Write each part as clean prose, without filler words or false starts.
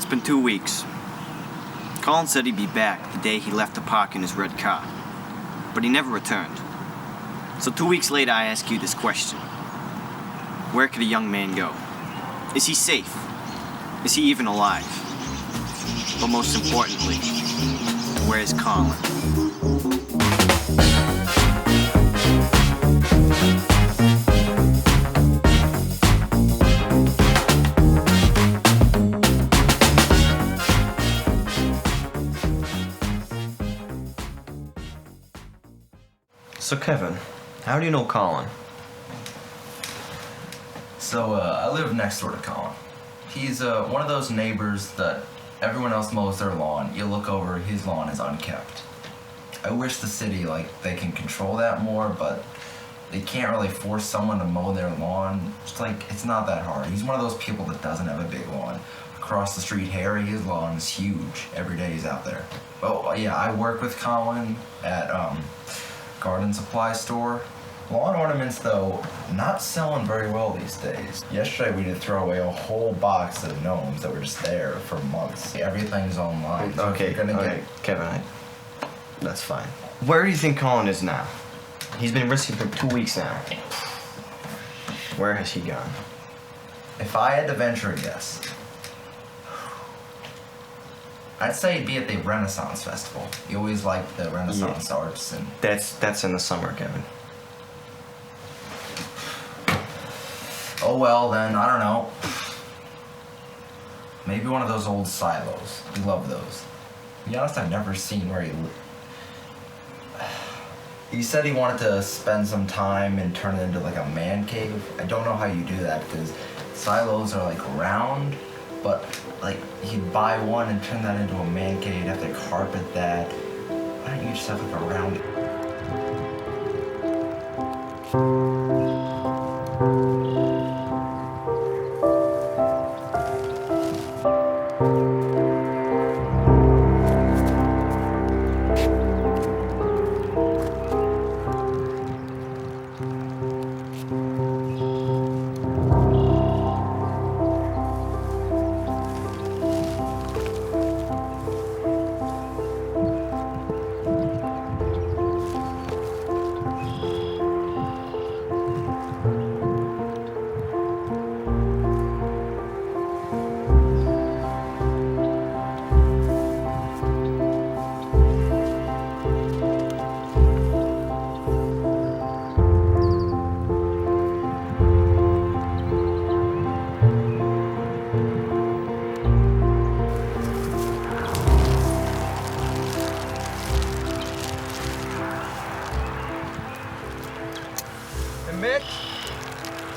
It's been 2 weeks. Colin said he'd be back the day he left the park in his red car, but he never returned. So 2 weeks later, I ask you this question. Where could a young man go? Is he safe? Is he even alive? But most importantly, where is Colin? So Kevin, how do you know Colin? So, I live next door to Colin. He's one of those neighbors that everyone else mows their lawn. You look over, his lawn is unkept. I wish the city, they can control that more, but they can't really force someone to mow their lawn. It's not that hard. He's one of those people that doesn't have a big lawn. Across the street, Harry, his lawn is huge. Every day he's out there. Oh, yeah, I work with Colin at, garden supply store. Lawn ornaments, though, not selling very well these days. Yesterday we did throw away a whole box of gnomes that were just there for months. Everything's online. So Okay, get... Kevin, that's fine. Where do you think Colin is now? He's been missing for 2 weeks now. Where has he gone? If I had to venture a guess, I'd say he'd be at the Renaissance Festival. He always liked the Renaissance arts and... That's in the summer, Kevin. Oh well, then, I don't know. Maybe one of those old silos. We love those. To be honest, I've never seen where he lived. He said he wanted to spend some time and turn it into a man cave. I don't know how you do that because silos are round, but you'd buy one and turn that into a man cave. You'd have to carpet that. Why don't you just have a round?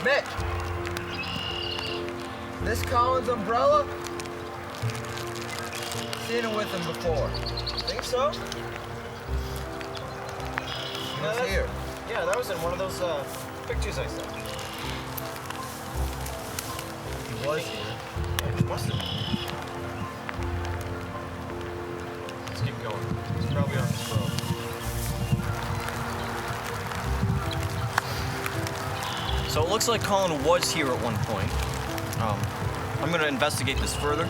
Mitch, this Colin's umbrella? Seen it with him before. Think so? He was here. Yeah, that was in one of those pictures I saw. He was here. Yeah, he must have been. Let's keep going. He's probably on this road. So it looks like Colin was here at one point. I'm going to investigate this further,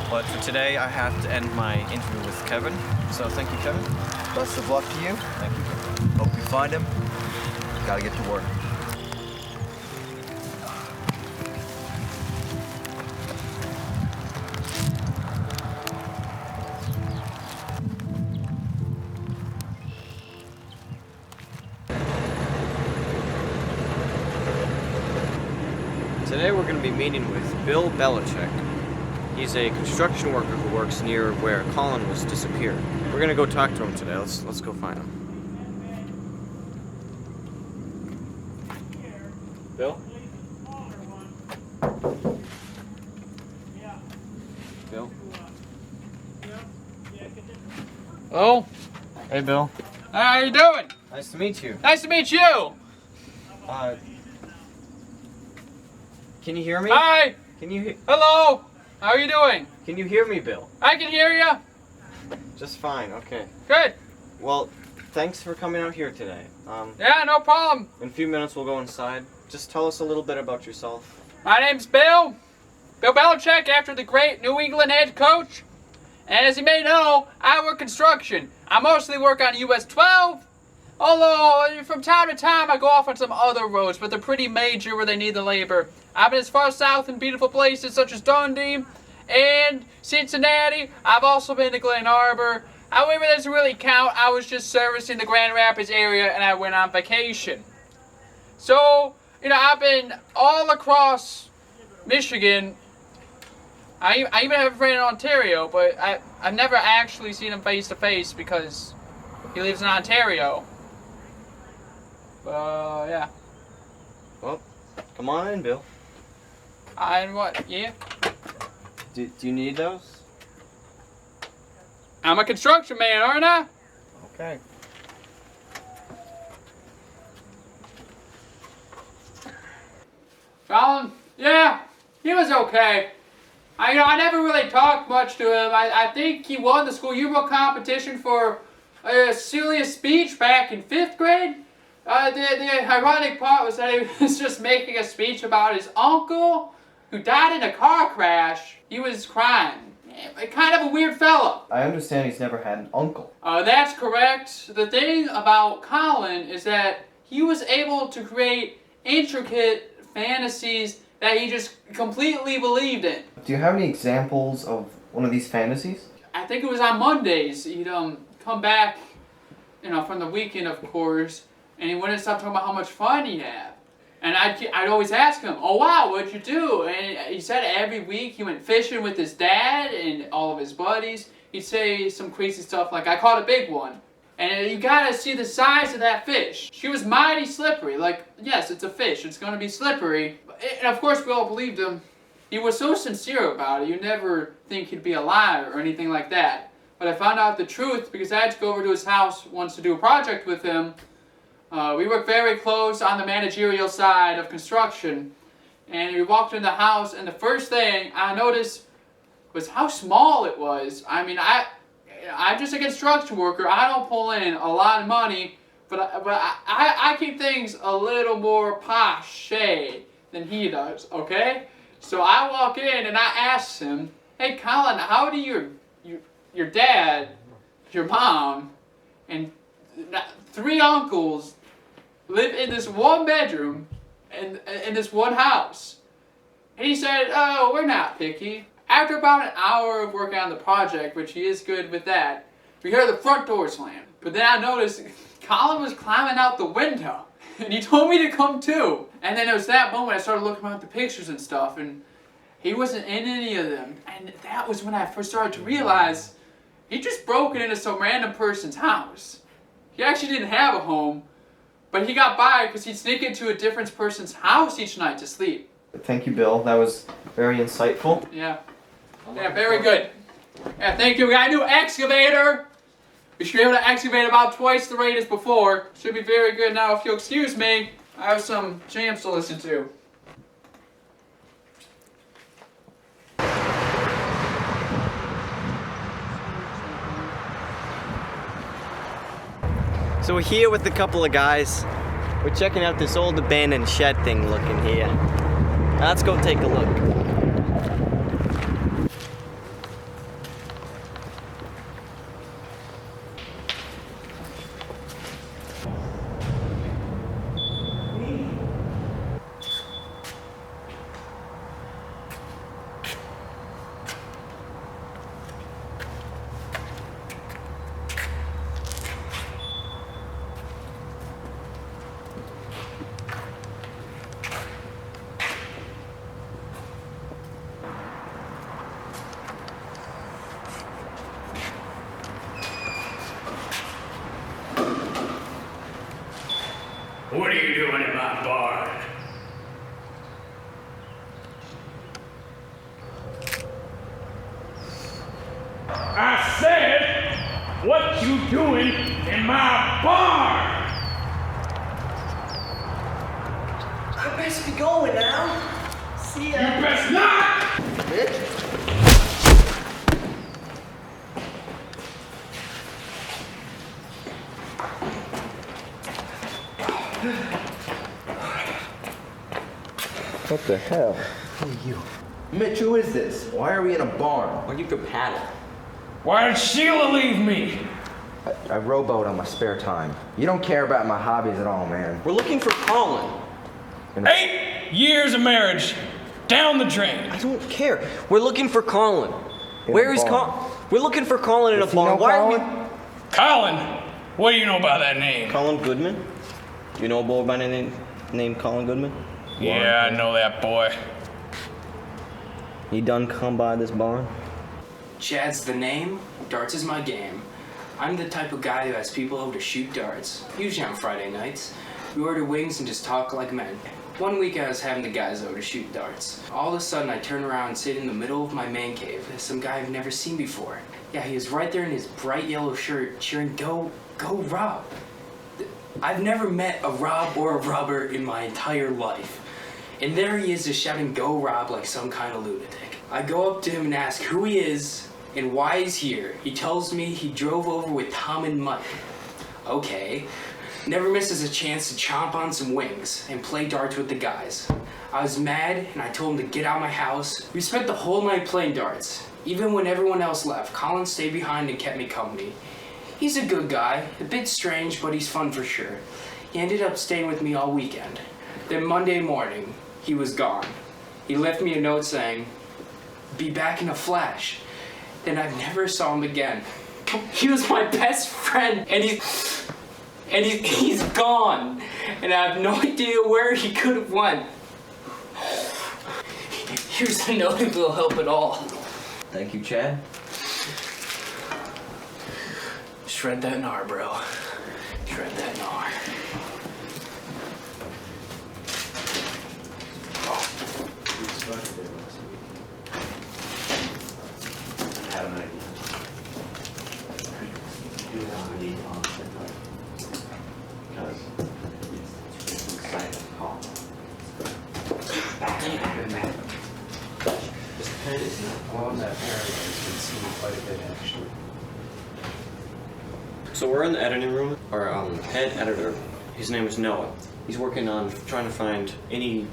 but for today I have to end my interview with Kevin. So thank you, Kevin. Best of luck to you. Thank you, Kevin. Hope you find him. Gotta get to work. Today we're going to be meeting with Bill Belichick. He's a construction worker who works near where Colin was disappeared. We're going to go talk to him today. Let's go find him. Bill? Bill? Hello? Hey, Bill. How you doing? Nice to meet you. Nice to meet you. Can you hear me? Hi. Can you Hello. How are you doing? Can you hear me, Bill? I can hear you. Just fine. Okay. Good. Well, thanks for coming out here today. Yeah, no problem. In a few minutes we'll go inside. Just tell us a little bit about yourself. My name's Bill. Bill Belichick after the great New England head coach. And as you may know, I work construction. I mostly work on US 12. Although, from time to time, I go off on some other roads, but they're pretty major where they need the labor. I've been as far south in beautiful places such as Dundee and Cincinnati. I've also been to Glen Arbor. However, that doesn't really count. I was just servicing the Grand Rapids area and I went on vacation. So, I've been all across Michigan. I even have a friend in Ontario, but I've never actually seen him face to face because he lives in Ontario. Yeah. Well, come on in, Bill. And what? Yeah? Do you need those? I'm a construction man, aren't I? Okay. Colin? Yeah, he was okay. I never really talked much to him. I think he won the school yearbook competition for a silliest speech back in 5th grade. The ironic part was that he was just making a speech about his uncle who died in a car crash. He was crying. Kind of a weird fella. I understand he's never had an uncle. That's correct. The thing about Colin is that he was able to create intricate fantasies that he just completely believed in. Do you have any examples of one of these fantasies? I think it was on Mondays. He'd come back, from the weekend, of course, and he wouldn't stop talking about how much fun he had. And I'd always ask him, "Oh wow, what'd you do?" And he said every week he went fishing with his dad and all of his buddies. He'd say some crazy stuff like, "I caught a big one." And you gotta see the size of that fish. She was mighty slippery. Like, yes, it's a fish. It's gonna be slippery. And of course, we all believed him. He was so sincere about it. You never think he'd be a liar or anything like that. But I found out the truth because I had to go over to his house once to do a project with him. We work very close on the managerial side of construction. And we walked in the house, and the first thing I noticed was how small it was. I mean, I'm just a construction worker. I don't pull in a lot of money, but I keep things a little more posh-shay than he does, okay? So I walk in and I ask him, "Hey, Colin, how do your dad, your mom, and 3 uncles live in this one bedroom in this one house?" And he said, "Oh, we're not picky." After about an hour of working on the project, which he is good with that, we hear the front door slam. But then I noticed Colin was climbing out the window. And he told me to come too. And then it was that moment I started looking at the pictures and stuff, and he wasn't in any of them. And that was when I first started to realize he just broke into some random person's house. He actually didn't have a home, but he got by because he'd sneak into a different person's house each night to sleep. Thank you, Bill. That was very insightful. Yeah. Yeah, very good. Yeah, thank you. We got a new excavator. We should be able to excavate about twice the rate as before. Should be very good. Now, if you'll excuse me, I have some jams to listen to. So we're here with a couple of guys. We're checking out this old abandoned shed thing looking here. Now let's go take a look. What are you doing in my barn? I said, what you doing in my barn? I best be going now. See ya. You best not! Bitch. What the hell? Who are you? Mitch, who is this? Why are we in a barn? Or you could paddle. Why did Sheila leave me? I rowboat on my spare time. You don't care about my hobbies at all, man. We're looking for Colin. 8 years of marriage. Down the drain. I don't care. We're looking for Colin. In Where a is barn. Colin? We're looking for Colin in a Does he know barn. Why are we? Colin? Colin, what do you know about that name? Colin Goodman? You know a boy by the name named Colin Goodman? Yeah, I know that boy. He done come by this barn? Chad's the name, darts is my game. I'm the type of guy who has people over to shoot darts, usually on Friday nights. We order wings and just talk like men. One week I was having the guys over to shoot darts. All of a sudden I turn around and sit in the middle of my man cave. There's some guy I've never seen before. Yeah, he was right there in his bright yellow shirt cheering, go Rob. I've never met a Rob or a rubber in my entire life. And there he is just shouting, go Rob, like some kind of lunatic. I go up to him and ask who he is and why he's here. He tells me he drove over with Tom and Mike. Okay. Never misses a chance to chomp on some wings and play darts with the guys. I was mad and I told him to get out of my house. We spent the whole night playing darts. Even when everyone else left, Colin stayed behind and kept me company. He's a good guy, a bit strange, but he's fun for sure. He ended up staying with me all weekend. Then Monday morning, he was gone. He left me a note saying, be back in a flash. Then I never saw him again. He was my best friend, and he's gone. And I have no idea where he could have went. Here's a note if it'll help at all. Thank you, Chad. Shred that gnar, bro. Shred that gnar. So we're in the editing room. Our head editor, his name is Noah. He's working on trying to find anything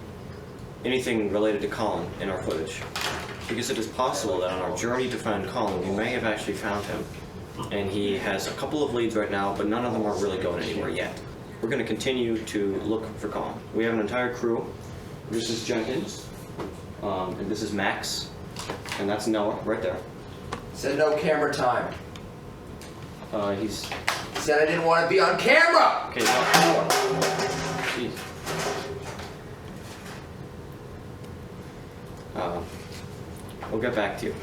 related to Colin in our footage. Because it is possible that on our journey to find Colin, we may have actually found him. And he has a couple of leads right now, but none of them are really going anywhere yet. We're going to continue to look for Colin. We have an entire crew. This is Jenkins, and this is Max, and that's Noah right there. Said no camera time. He's... Said I didn't want to be on camera! Okay, Noah. Jeez. We'll get back to you.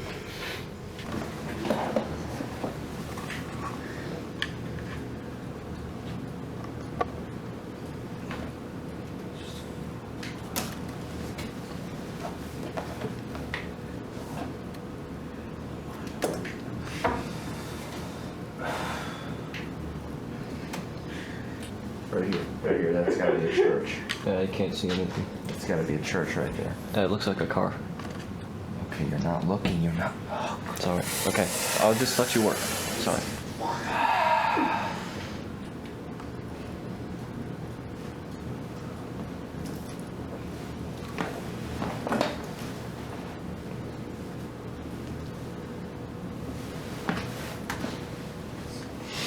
Right here, that's gotta be a church. Yeah, I can't see anything. It's gotta be a church right there. It looks like a car. Okay, you're not looking, you're not. It's alright. Okay, I'll just let you work. Sorry.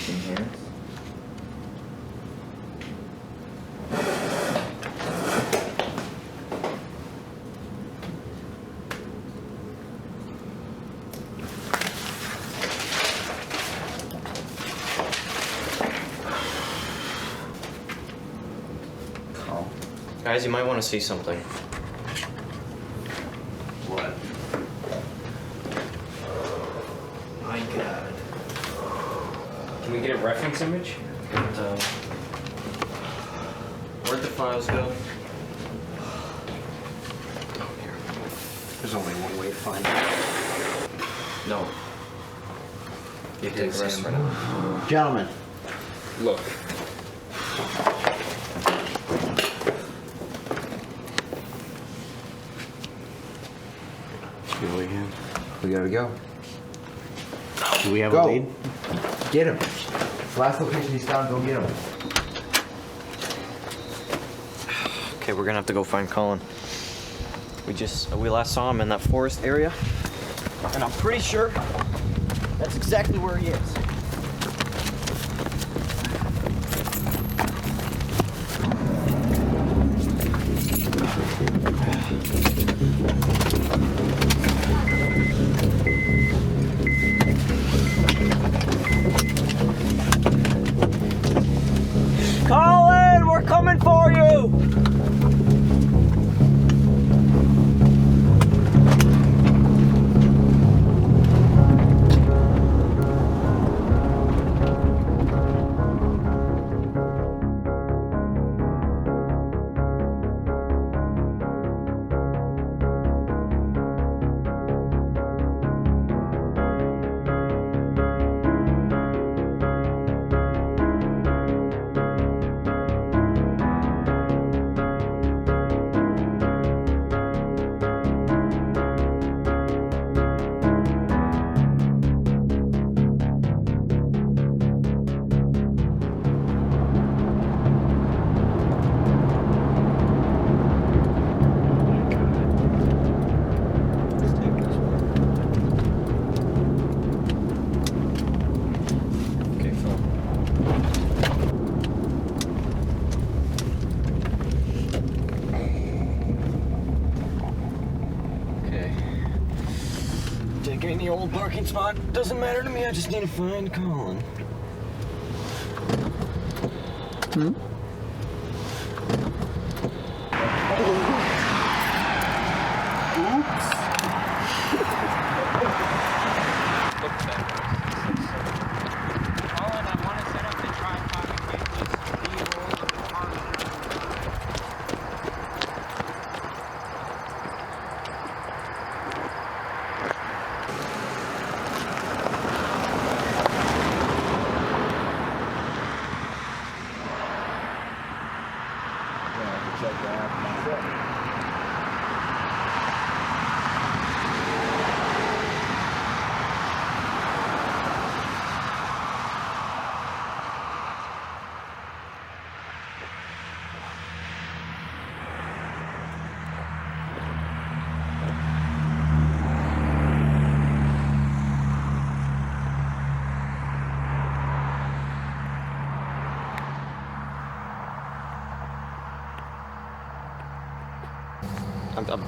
In here. Guys, you might want to see something. What? My God. Can we get a reference image? And, where'd the files go? There's only one way to find it. No. You take the rest right now. Gentlemen, Look. We gotta go. do we have Go. a lead? Get him. Last location he's found, go get him. Okay, we're gonna have to go find Colin. We last saw him in that forest area, and I'm pretty sure that's exactly where he is. Colin, we're coming for you! Any old parking spot doesn't matter to me. I just need to find Colin.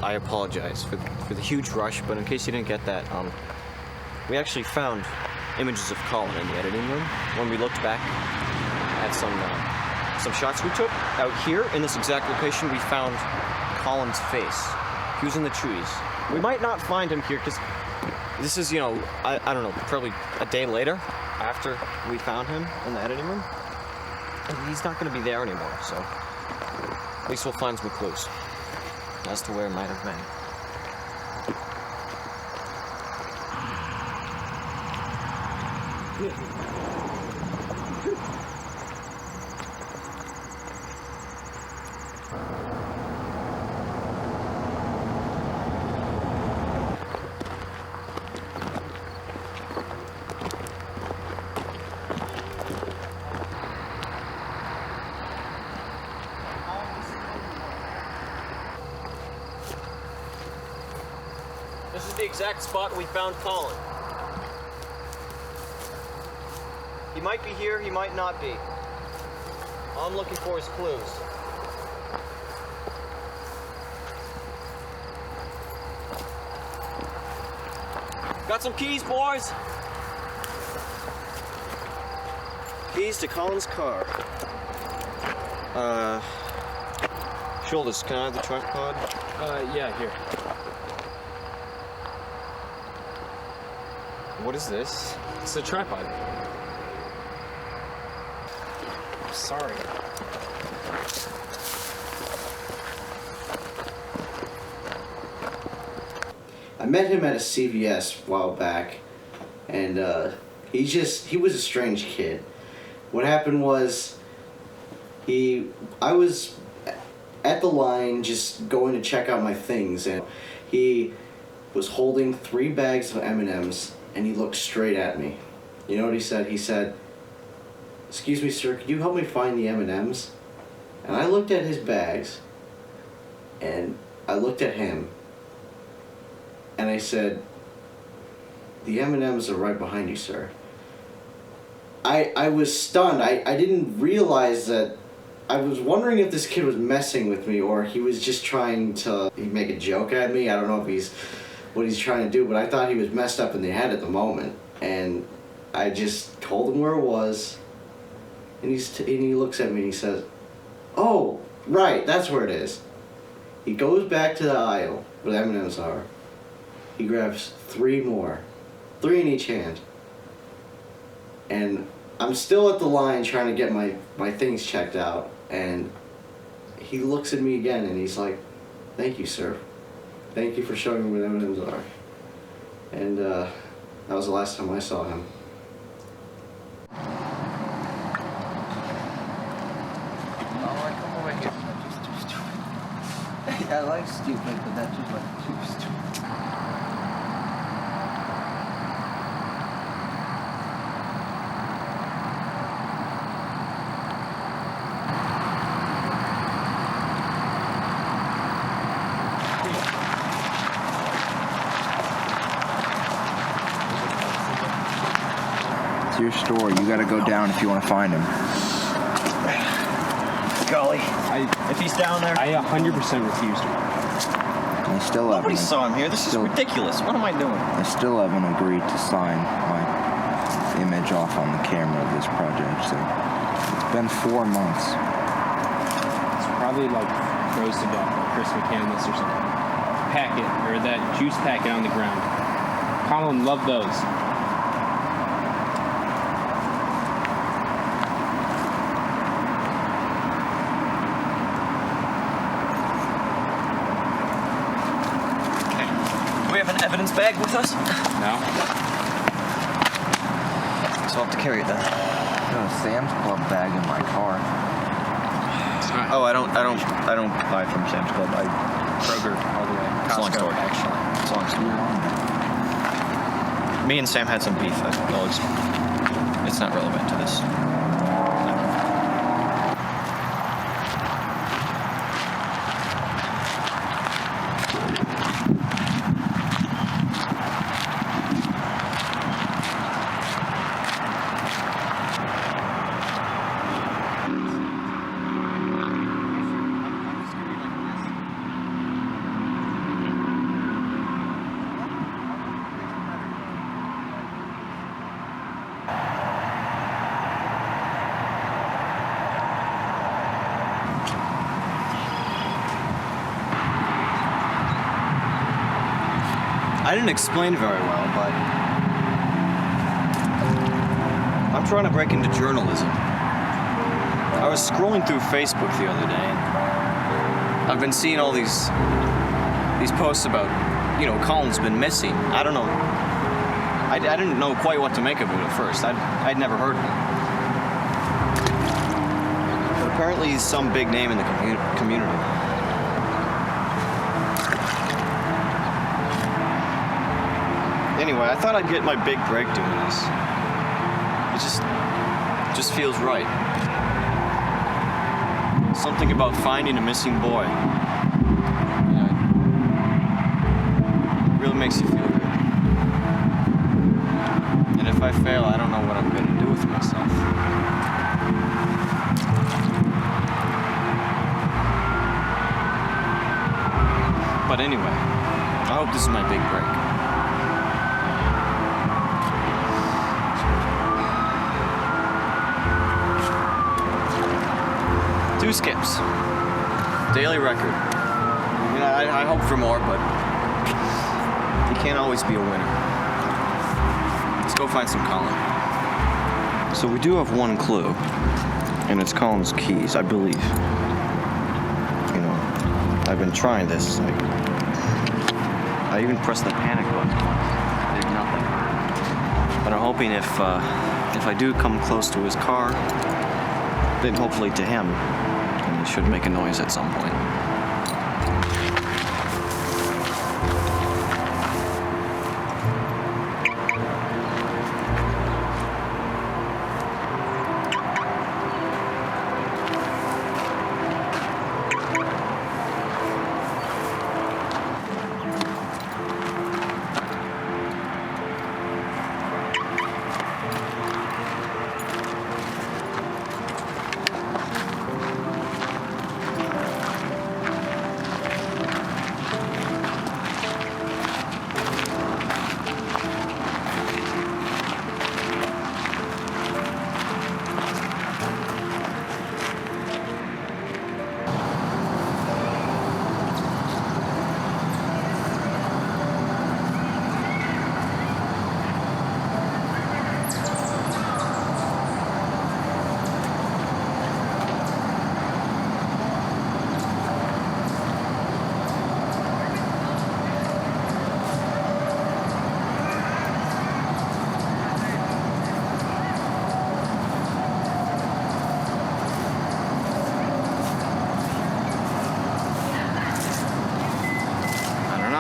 I apologize for the huge rush, but in case you didn't get that, we actually found images of Colin in the editing room when we looked back at some shots we took out here in this exact location. We found Colin's face. He was in the trees. We might not find him here because this is, you know, I don't know, probably a day later after we found him in the editing room. And he's not going to be there anymore, so at least we'll find some clues as to where it might have been. This is the exact spot we found Colin. He might be here, he might not be. All I'm looking for is clues. Got some keys, boys! Keys to Colin's car. Shouldas, can I have the tripod? Yeah, here. What is this? It's a tripod. Sorry. I met him at a CVS a while back, and he was a strange kid. What happened was, I was at the line just going to check out my things, and he was holding 3 bags of M&Ms, and he looked straight at me. You know what he said? He said, "Excuse me, sir, could you help me find the M&Ms?" And I looked at his bags, and I looked at him, and I said, "The M&Ms are right behind you, sir." I was stunned. I didn't realize that. I was wondering if this kid was messing with me or he was just trying to make a joke at me. I don't know if what he's trying to do, but I thought he was messed up in the head at the moment. And I just told him where it was, and he looks at me and he says, "Oh, right, that's where it is." He goes back to the aisle where the M&Ms are. He grabs 3 more, 3 in each hand. And I'm still at the line trying to get my things checked out, and he looks at me again and he's like, "Thank you, sir. Thank you for showing me where the M&Ms are." And that was the last time I saw him. I like stupid, but that's just like too stupid. It's your store. You gotta go down if you want to find him. Golly. If he's down there. I 100% refuse to. I still Nobody haven't. saw him here. This is ridiculous. What am I doing? I still haven't agreed to sign my image off on the camera of this project. So it's been 4 months. It's probably like roasted up or Chris McCandless or something. Packet, or that juice packet on the ground. Colin loved those. Do we have an evidence bag with us? No. So I'll have to carry it then. Got a Sam's Club bag in my car. Oh, I don't buy from Sam's Club. Kroger all the way. It's a long Costco, story. actually. It's a long story. Me and Sam had some beef. It's not relevant to this. I didn't explain very well, but I'm trying to break into journalism. I was scrolling through Facebook the other day, and I've been seeing all these posts about, Colin's been missing. I don't know. I didn't know quite what to make of it at first. I'd never heard of him. But apparently he's some big name in the community. Anyway, I thought I'd get my big break doing this. It just feels right. Something about finding a missing boy. It really makes you feel good. And if I fail, I don't know what I'm going to do with myself. But anyway, I hope this is my big break. 2 skips. Daily record. I hope for more, but you can't always be a winner. Let's go find some Colin. So we do have one clue, and it's Colin's keys, I believe. I've been trying this. I even pressed the panic button. Did nothing. But I'm hoping if I do come close to his car, then hopefully to him, and it should make a noise at some point.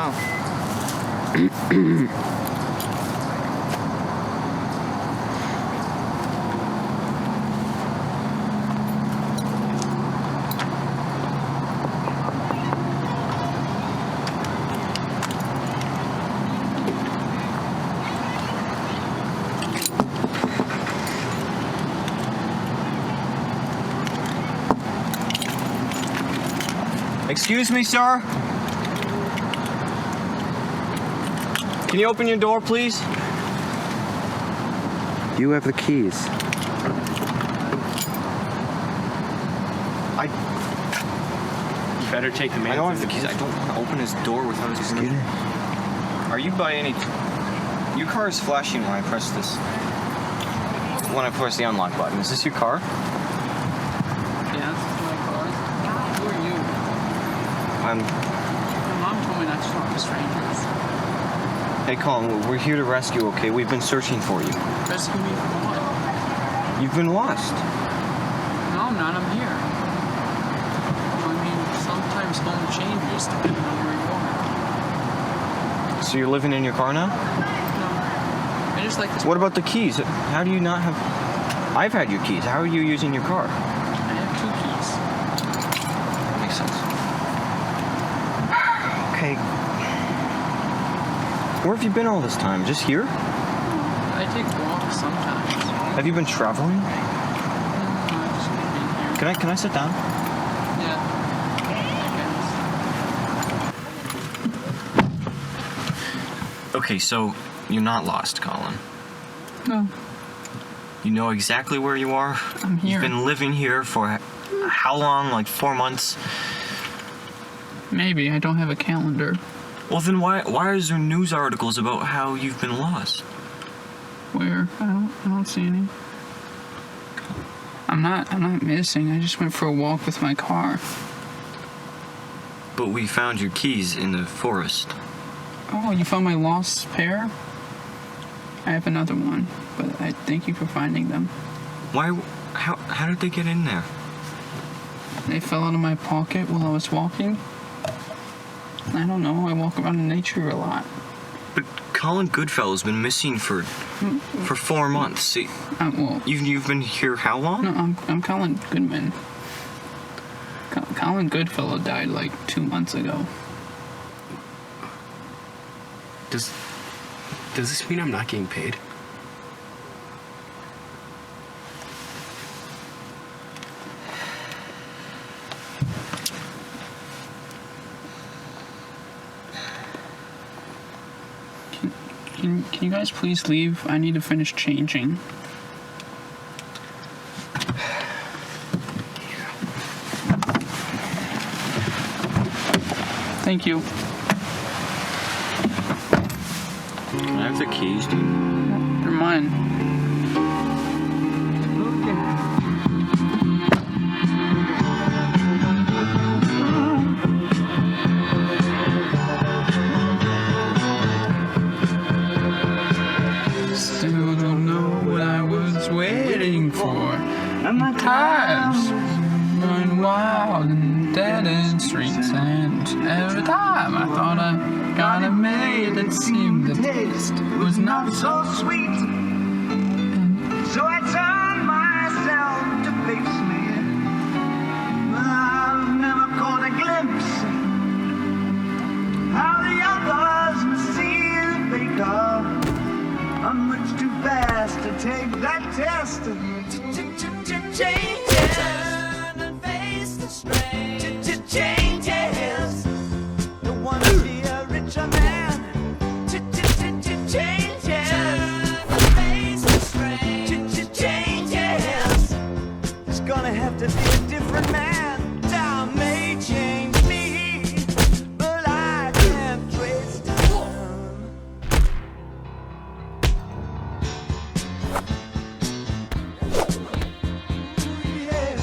now. Excuse me, sir? Can you open your door, please? You have the keys. You better take the man. I don't have the keys. I don't want to open his door without his Just permission. get in. Are you by any... Your car is flashing when I press this... When I press the unlock button. Is this your car? Yeah, this is my car. Who are you? I'm... My mom told me not to talk to strangers. Hey, Colin, we're here to rescue, okay? We've been searching for you. Rescue me from what? You've been lost. No, I'm not. I'm here. I mean, sometimes home changes depending on where you are. So you're living in your car now? No. I just like this. What about the keys? How do you not have... I've had your keys. How are you using your car? I have 2 keys. That makes sense. Okay. Where have you been all this time? Just here? I take walks sometimes. Have you been traveling? I've just been here. Can I sit down? Yeah. I Okay, so you're not lost, Colin. guess. No, You know exactly where you are? I'm here. You've been living here for how long? Like 4 months? Maybe. I don't have a calendar. Well, then why is there news articles about how you've been lost? Where? I don't see any. I'm not missing. I just went for a walk with my car. But we found your keys in the forest. Oh, you found my lost pair? I have another one, but I thank you for finding them. Why? How did they get in there? They fell out of my pocket while I was walking. I don't know. I walk around in nature a lot. But Colin Goodfellow's been missing for 4 months. See, Well, you've been here how long? no, I'm Colin Goodman. Colin Goodfellow died like 2 months ago. Does this mean I'm not getting paid? Can you guys please leave? I need to finish changing. Thank you. Can I have the keys, dude? They're mine. Still don't know what I was waiting for. And my times run wild and dead end streets, and every time I thought I got it made, it seemed the taste was not so sweet. So I turned myself to face me. I've never caught a glimpse how the others must see the faker. I'm much too fast to take that test. Changes. Turn and face the strain. Changes. Don't want to be a richer man. Changes. Turn and face the strain. Changes. There's gonna have to be a different man. Time may change me, but I can't trace time. Yeah.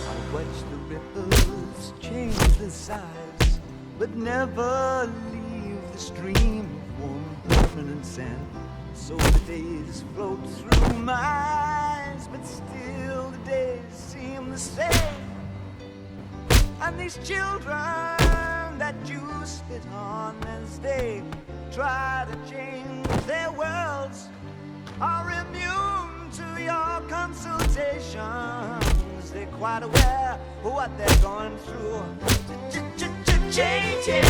I'll watch the ripples change the size, but never leave the stream of warm permanent sand. So the days float through my eyes, but still the days seem the same. I And these children that you spit on as they try to change their worlds are immune to your consultations. They're quite aware of what they're going through. Changes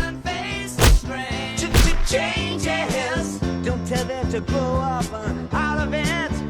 and face the strain. Changes. Don't tell them to grow up out of it.